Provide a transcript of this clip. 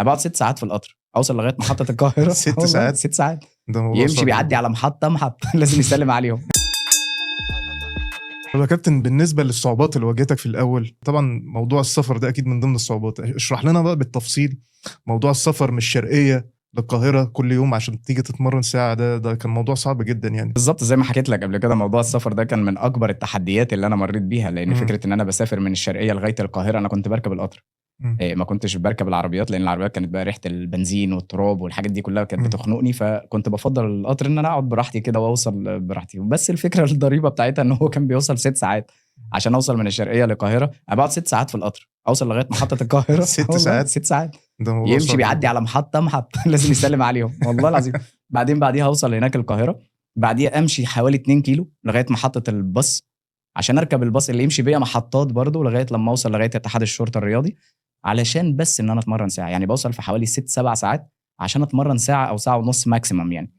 انا بقعد 6 ساعات في القطر اوصل لغايه محطه القاهره 6 والله ساعات؟ 6 ساعات ده موضوع يمشي صعب بيعدي جداً. على محطه لازم يسلم عليهم. طب يا كابتن، بالنسبة للصعوبات اللي واجهتك في الأول، طبعا موضوع السفر ده أكيد من ضمن الصعوبات، اشرح لنا بقى بالتفصيل موضوع السفر من الشرقية للقاهرة كل يوم عشان تيجي تتمرن ساعة. ده كان موضوع صعب جدا يعني. بالظبط زي ما حكيت لك قبل كده، موضوع السفر ده كان من اكبر التحديات اللي انا مريت بيها، لان مم. فكره ان انا بسافر من الشرقيه لغايه القاهره انا كنت بركب القطر. مم. ما كنتش بركب العربيات، لان العربيات كانت بقى ريحه البنزين والتراب والحاجات دي كلها كانت مم. بتخنقني، فكنت بفضل القطر ان انا اقعد براحتي كده واوصل براحتي. بس الفكره الضريبه بتاعتها ان هو كان بيوصل 6 ساعات عشان اوصل من الشرقيه للقاهره. انا بقعد 6 ساعات في القطر اوصل لغايه محطه القاهره 6 والله ساعات؟ 6 ساعات ده موضوع يمشي صعب بيعدي جدا. على محطه لازم يسلم عليهم والله العظيم. بعديها اوصل هناك القاهره، بعديها امشي حوالي 2 كيلو لغايه محطه الباص عشان اركب الباص اللي يمشي بيا محطات برضو لغايه لما اوصل لغايه اتحاد الشرطه الرياضي، علشان بس ان انا اتمرن ساعه. يعني بوصل في حوالي 6 7 ساعات عشان اتمرن ساعه او ساعه ونص ماكسيمم يعني.